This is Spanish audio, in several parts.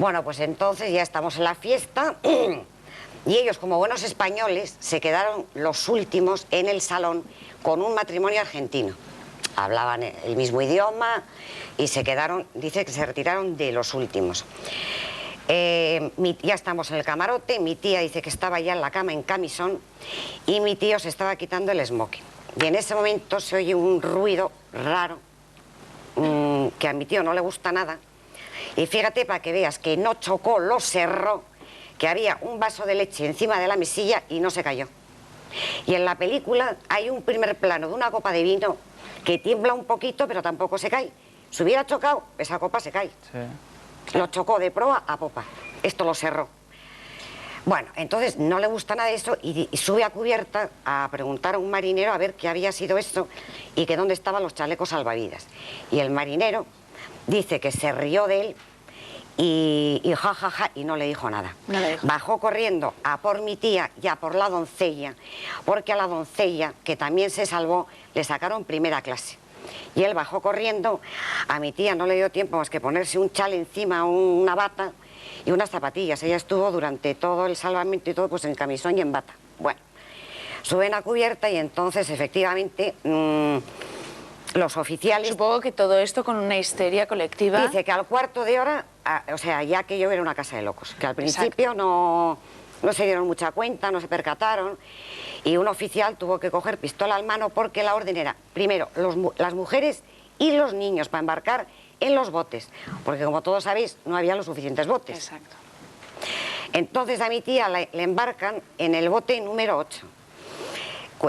Bueno, pues entonces ya estamos en la fiesta y ellos, como buenos españoles, se quedaron los últimos en el salón con un matrimonio argentino. Hablaban el mismo idioma y se quedaron, dice que se retiraron de los últimos. Ya estamos en el camarote, mi tía dice que estaba ya en la cama en camisón y mi tío se estaba quitando el smoking. Y en ese momento se oye un ruido raro que a mi tío no le gusta nada. Y fíjate, para que veas que no chocó, lo cerró, que había un vaso de leche encima de la mesilla y no se cayó. Y en la película hay un primer plano de una copa de vino que tiembla un poquito, pero tampoco se cae. Si hubiera chocado, esa copa se cae. Sí. Lo chocó de proa a popa. Esto lo cerró. Bueno, entonces no le gusta nada de eso y sube a cubierta a preguntar a un marinero a ver qué había sido esto y que dónde estaban los chalecos salvavidas. Y el marinero dice que se rió de él y ja, ja, ja, y no le dijo nada. No le dijo. Bajó corriendo a por mi tía y a por la doncella, porque a la doncella, que también se salvó, le sacaron primera clase. Y él bajó corriendo, a mi tía no le dio tiempo más que ponerse un chal encima, una bata y unas zapatillas. Ella estuvo durante todo el salvamento y todo pues en camisón y en bata. Bueno, suben a cubierta y entonces efectivamente los oficiales... Supongo que todo esto con una histeria colectiva... Dice que al cuarto de hora, o sea, ya que yo era una casa de locos, que al principio no se dieron mucha cuenta, no se percataron, y un oficial tuvo que coger pistola al mano porque la orden era, primero, las mujeres y los niños para embarcar en los botes, porque como todos sabéis, no había los suficientes botes. Exacto. Entonces a mi tía le embarcan en el bote número 8,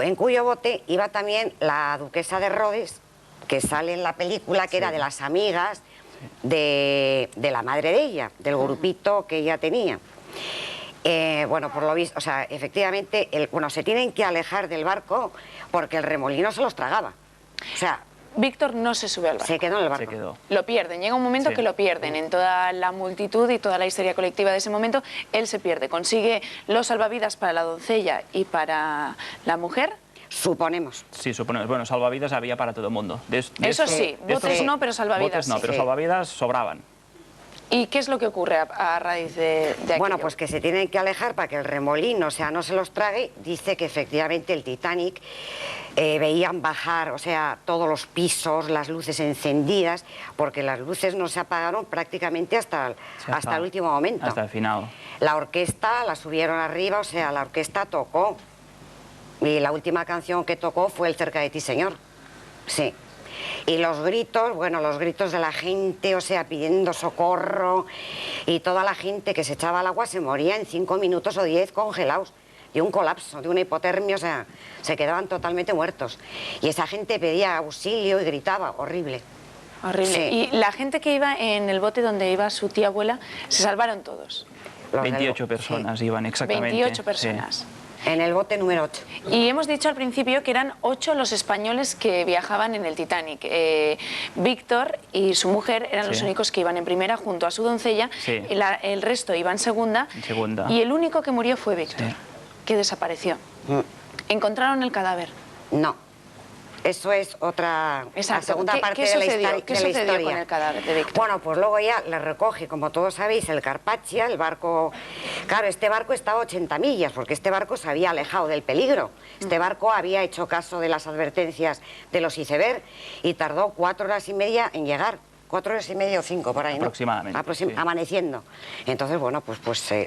en cuyo bote iba también la duquesa de Rhodes, que sale en la película, que era de las amigas de la madre de ella, del grupito que ella tenía. Bueno, por lo visto, o sea, efectivamente, se tienen que alejar del barco porque el remolino se los tragaba. O sea... Víctor no se sube al barco. Se quedó en el barco. Se quedó. Lo pierden, llega un momento que lo pierden. En toda la multitud y toda la histeria colectiva de ese momento, él se pierde. Consigue los salvavidas para la doncella y para la mujer. Suponemos. Sí, suponemos. Bueno, salvavidas había para todo el mundo. Eso sí, botes no, pero salvavidas botes no, sí. pero salvavidas sobraban. ¿Y qué es lo que ocurre a raíz de aquello? Bueno, pues que se tienen que alejar para que el remolino, o sea, no se los trague. Dice que efectivamente el Titanic veían bajar, o sea, todos los pisos, las luces encendidas, porque las luces no se apagaron prácticamente hasta el último momento. Hasta el final. La orquesta la subieron arriba, o sea, la orquesta tocó. Y la última canción que tocó fue el Cerca de ti, señor. Sí. Y los gritos, bueno, los gritos de la gente, o sea, pidiendo socorro, y toda la gente que se echaba al agua se moría en 5 minutos o 10 congelados, de un colapso, de una hipotermia, o sea, se quedaban totalmente muertos. Y esa gente pedía auxilio y gritaba, horrible. Horrible. Sí. Y la gente que iba en el bote donde iba su tía abuela, se salvaron todos. 28 personas iban exactamente. 28 personas. Sí. En el bote número 8. Y hemos dicho al principio que eran 8 los españoles que viajaban en el Titanic. Víctor y su mujer eran los únicos que iban en primera junto a su doncella. Sí. El resto iba en segunda. Y el único que murió fue Víctor, que desapareció. ¿Encontraron el cadáver? No. Eso es otra... Exacto. La segunda parte ¿Qué de la sucedió? ¿Qué sucedió historia. con el cadáver de Víctor? Bueno, pues luego ya le recoge, como todos sabéis, el Carpathia, el barco... Claro, este barco estaba a 80 millas, porque este barco se había alejado del peligro. Este barco había hecho caso de las advertencias de los iceberg y tardó 4 horas y media en llegar. 4 horas y media o 5, por ahí, ¿no? Aproximadamente. Sí. Amaneciendo. Entonces, bueno, pues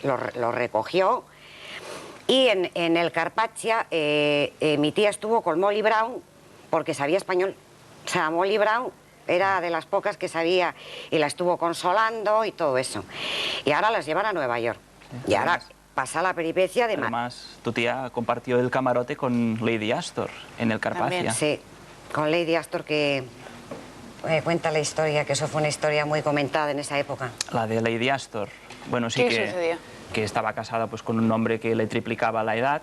lo recogió. Y en el Carpathia mi tía estuvo con Molly Brown, porque sabía español. O sea, Molly Brown era de las pocas que sabía y la estuvo consolando y todo eso. Y ahora las llevan a Nueva York. Y ahora pasa la peripecia de... Además, tu tía compartió el camarote con Lady Astor en el Carpathia. Sí, con Lady Astor, que cuenta la historia, que eso fue una historia muy comentada en esa época. La de Lady Astor. Bueno, sí ¿Qué sucedió? Que estaba casada pues con un hombre que le triplicaba la edad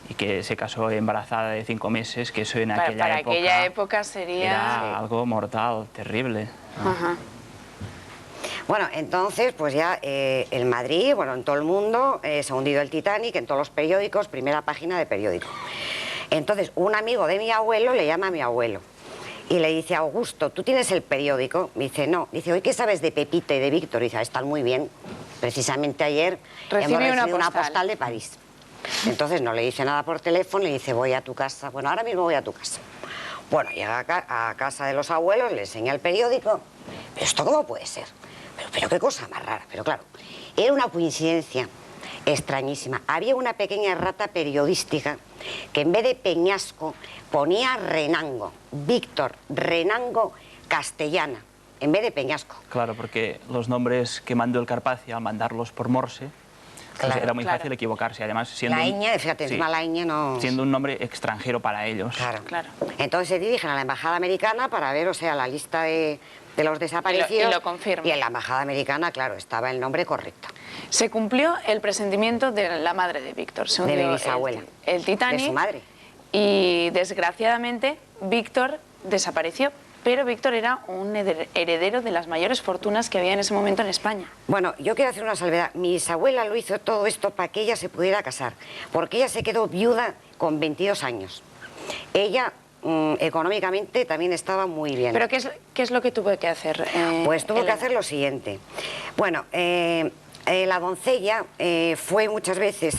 y que se casó embarazada de 5 meses, que eso en aquella época sería... Era algo mortal, terrible. Ajá. Bueno, entonces, pues ya en Madrid, bueno, en todo el mundo, se ha hundido el Titanic, en todos los periódicos, primera página de periódico. Entonces, un amigo de mi abuelo le llama a mi abuelo Y le dice, Augusto, ¿tú tienes el periódico? Me dice, no. Dice, ¿hoy qué sabes de Pepita y de Víctor? Y dice, están muy bien. Precisamente ayer hemos recibido una postal de París. Entonces no le dice nada por teléfono, le dice, voy a tu casa. Bueno, ahora mismo voy a tu casa. Bueno, llega a casa de los abuelos, le enseña el periódico. ¿Pero esto cómo puede ser? Pero qué cosa más rara. Pero claro, era una coincidencia extrañísima. Había una pequeña errata periodística que en vez de Peñasco ponía Renango. Víctor Renango Castellana, en vez de Peñasco. Claro, porque los nombres que mandó el Carpacia, al mandarlos por Morse, pues era muy fácil equivocarse. Además, siendo la ñ, fíjate, encima la ñ no... siendo un nombre extranjero para ellos. Claro. Entonces se dirigen a la embajada americana para ver, o sea, la lista de los desaparecidos. Y lo confirma. Y en la embajada americana, claro, estaba el nombre correcto. Se cumplió el presentimiento de la madre de Víctor. Se hundió de mi bisabuela. El Titanic. De su madre. Y desgraciadamente Víctor desapareció. Pero Víctor era un heredero de las mayores fortunas que había en ese momento en España. Bueno, yo quiero hacer una salvedad. Mi bisabuela lo hizo todo esto para que ella se pudiera casar, porque ella se quedó viuda con 22 años. Ella, económicamente, también estaba muy bien. ¿Pero qué es lo que tuvo que hacer? Pues tuvo Elena? que hacer lo siguiente. Bueno, la doncella fue muchas veces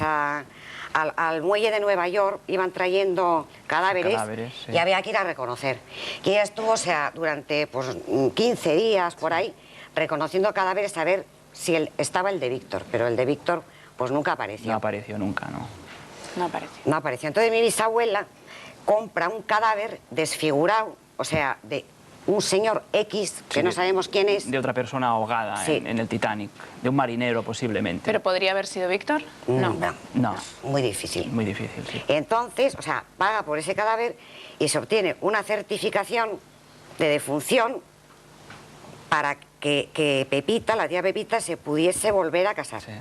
al muelle de Nueva York, iban trayendo cadáveres sí. Y había que ir a reconocer. Y ella estuvo, o sea, durante pues, 15 días por ahí, reconociendo cadáveres a ver si estaba el de Víctor. Pero el de Víctor, pues nunca apareció. No apareció nunca, ¿no? No apareció. No apareció. Entonces mi bisabuela compra un cadáver desfigurado, o sea, de un señor X, que no sabemos quién es. De otra persona ahogada en el Titanic, de un marinero posiblemente. ¿Pero podría haber sido Víctor? No. Muy difícil. Muy difícil, sí. Entonces, o sea, paga por ese cadáver y se obtiene una certificación de defunción para que Pepita, la tía Pepita, se pudiese volver a casar. Sí.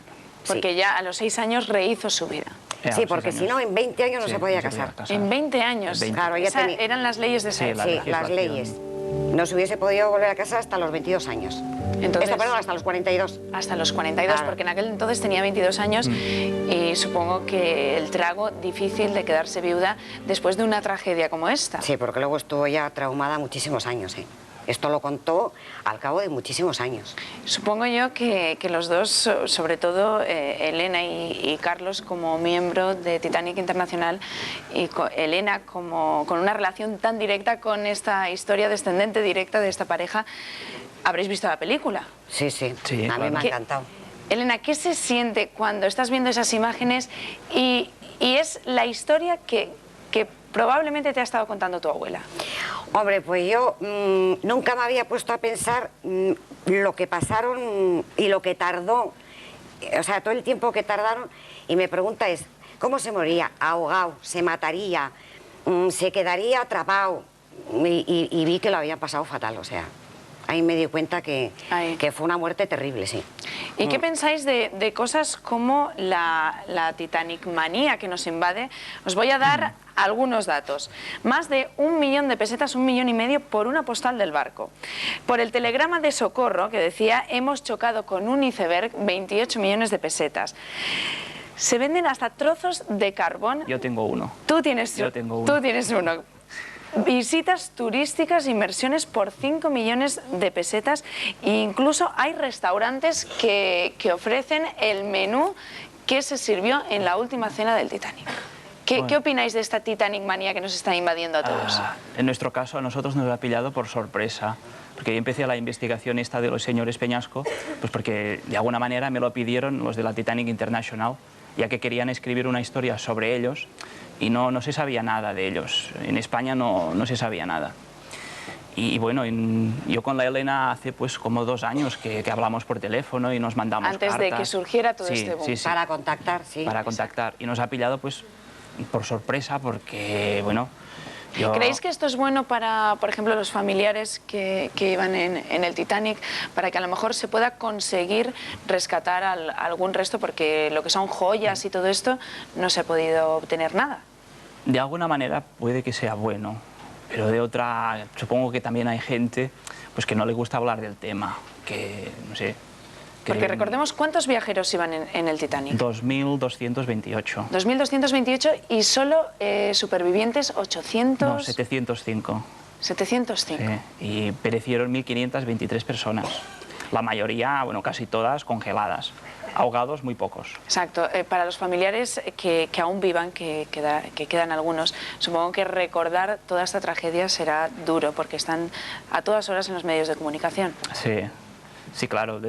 Porque ya a los 6 años rehizo su vida. Sí, porque si no, en 20 años no se podía casar. En 20 años. 20. Claro, ya eran las leyes de esa época. Sí, las leyes. No se hubiese podido volver a casar hasta los 22 años. Entonces, Perdón, hasta los 42. Hasta los 42, Claro. porque en aquel entonces tenía 22 años y supongo que el trago difícil de quedarse viuda después de una tragedia como esta. Sí, porque luego estuvo ya traumada muchísimos años, ¿eh? Esto lo contó al cabo de muchísimos años. Supongo yo que los dos, sobre todo Elena y Carlos, como miembro de Titanic Internacional, y Elena con una relación tan directa con esta historia descendente directa de esta pareja, habréis visto la película. Sí, a mí me ha encantado. Elena, ¿qué se siente cuando estás viendo esas imágenes y es la historia que probablemente te ha estado contando tu abuela? Hombre, pues yo nunca me había puesto a pensar lo que pasaron y lo que tardó, o sea, todo el tiempo que tardaron, y mi pregunta es, ¿cómo se moría? ¿Ahogado? ¿Se mataría? ¿Se quedaría atrapado? Y vi que lo había pasado fatal, o sea, ahí me di cuenta que fue una muerte terrible, sí. ¿Y qué pensáis de cosas como la Titanic manía que nos invade? Os voy a dar algunos datos. Más de 1 millón de pesetas, 1,5 millones por una postal del barco. Por el telegrama de socorro que decía, hemos chocado con un iceberg, 28 millones de pesetas. Se venden hasta trozos de carbón. Yo tengo uno. Tú tienes uno. Visitas turísticas, inversiones por 5 millones de pesetas e incluso hay restaurantes que ofrecen el menú que se sirvió en la última cena del Titanic. ¿Qué opináis de esta Titanic manía que nos está invadiendo a todos? En nuestro caso, a nosotros nos ha pillado por sorpresa, porque yo empecé la investigación esta de los señores Peñasco, pues porque de alguna manera me lo pidieron los de la Titanic International, ya que querían escribir una historia sobre ellos y no se sabía nada de ellos. En España no se sabía nada. Y bueno, yo con la Elena hace pues como 2 años que hablamos por teléfono y nos mandamos Antes cartas. de que surgiera todo este boom. Sí. Para contactar, sí. Para contactar. Y nos ha pillado pues por sorpresa porque, bueno... ¿Creéis que esto es bueno para, por ejemplo, los familiares que iban en el Titanic, para que a lo mejor se pueda conseguir rescatar algún resto, porque lo que son joyas y todo esto no se ha podido obtener nada? De alguna manera puede que sea bueno, pero de otra, supongo que también hay gente pues que no le gusta hablar del tema, que no sé... Porque recordemos, ¿cuántos viajeros iban en el Titanic? 2.228. 2.228 y solo supervivientes 800... No, 705. 705. Sí, y perecieron 1.523 personas. La mayoría, bueno, casi todas congeladas. Ahogados, muy pocos. Exacto. Para los familiares que aún vivan, que quedan algunos, supongo que recordar toda esta tragedia será duro, porque están a todas horas en los medios de comunicación. Sí, sí, claro.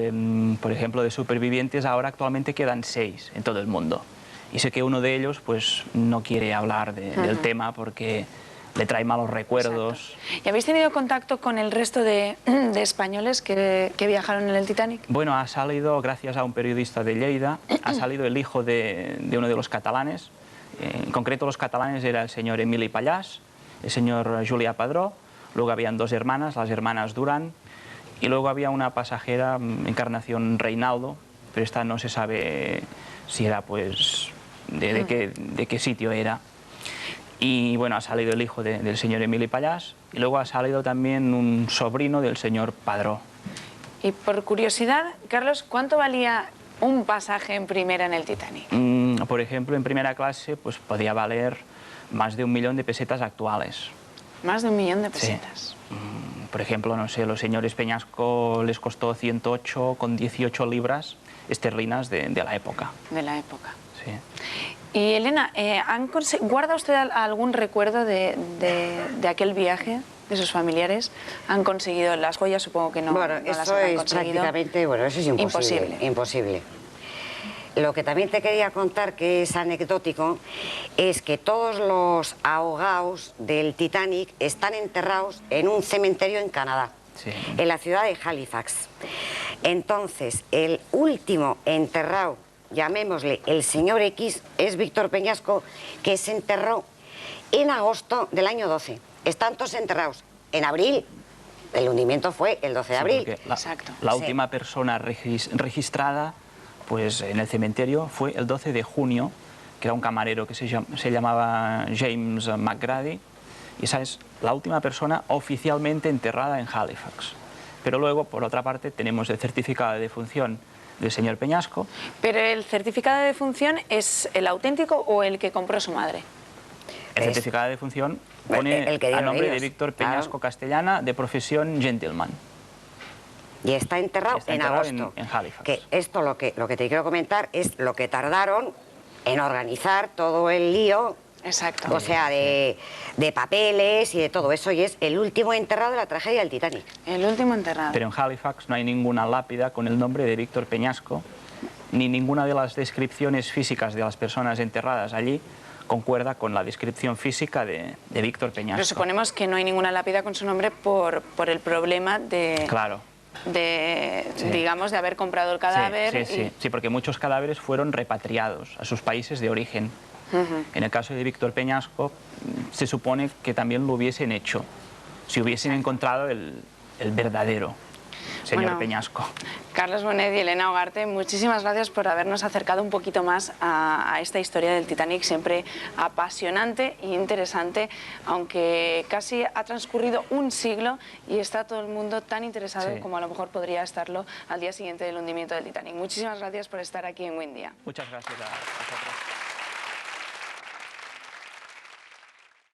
Por ejemplo, de supervivientes ahora actualmente quedan 6 en todo el mundo. Y sé que uno de ellos pues no quiere hablar del tema porque le trae malos recuerdos. Exacto. ¿Y habéis tenido contacto con el resto de españoles que viajaron en el Titanic? Bueno, ha salido, gracias a un periodista de Lleida, ha salido el hijo de uno de los catalanes. En concreto, los catalanes era el señor Emili Pallàs, el señor Julià Padró, luego habían 2 hermanas, las hermanas Durán, y luego había una pasajera, Encarnación Reinaldo, pero esta no se sabe si era, pues, de qué sitio era. Y bueno, ha salido el hijo del señor Emili Pallàs y luego ha salido también un sobrino del señor Padró. Y por curiosidad, Carlos, ¿cuánto valía un pasaje en primera en el Titanic? Por ejemplo, en primera clase pues podía valer más de 1 millón de pesetas actuales. Más de 1 millón de pesetas. Sí. Por ejemplo, no sé, los señores Peñasco les costó 108,18 libras esterlinas de la época. De la época. Sí. Y Elena, ¿guarda usted algún recuerdo de aquel viaje, de sus familiares? ¿Han conseguido las joyas? Supongo que no. Bueno, no las eso habrán es conseguido. prácticamente, bueno, eso es imposible. Imposible. Lo que también te quería contar, que es anecdótico, es que todos los ahogados del Titanic están enterrados en un cementerio en Canadá, Sí. en la ciudad de Halifax. Entonces, el último enterrado, llamémosle el señor X, es Víctor Peñasco, que se enterró en agosto del año 12. Están todos enterrados en abril. El hundimiento fue el 12 de abril. Porque Exacto. La Sí. última persona registrada pues, en el cementerio fue el 12 de junio, que era un camarero que se llamaba James McGrady, y esa es la última persona oficialmente enterrada en Halifax. Pero luego, por otra parte, tenemos el certificado de defunción del señor Peñasco. ¿Pero el certificado de defunción es el auténtico o el que compró su madre? El certificado de defunción pone el que a dieron nombre de ellos, Víctor claro. Peñasco Castellana, de profesión gentleman. Y está enterrado, Está en enterrado agosto. en Halifax. Que esto lo que te quiero comentar es lo que tardaron en organizar todo el lío, Exacto. o sea, de papeles y de todo eso, y es el último enterrado de la tragedia del Titanic. El último enterrado. Pero en Halifax no hay ninguna lápida con el nombre de Víctor Peñasco, ni ninguna de las descripciones físicas de las personas enterradas allí concuerda con la descripción física de Víctor Peñasco. Pero suponemos que no hay ninguna lápida con su nombre por el problema de... Claro. Sí. Digamos, de haber comprado el cadáver. Sí, porque muchos cadáveres fueron repatriados a sus países de origen. En el caso de Víctor Peñasco, se supone que también lo hubiesen hecho, si hubiesen encontrado el verdadero señor Bueno, Peñasco. Carlos Bonet y Elena Ugarte, muchísimas gracias por habernos acercado un poquito más a esta historia del Titanic, siempre apasionante e interesante, aunque casi ha transcurrido un siglo y está todo el mundo tan interesado Sí. como a lo mejor podría estarlo al día siguiente del hundimiento del Titanic. Muchísimas gracias por estar aquí en Windia. Muchas gracias a vosotros.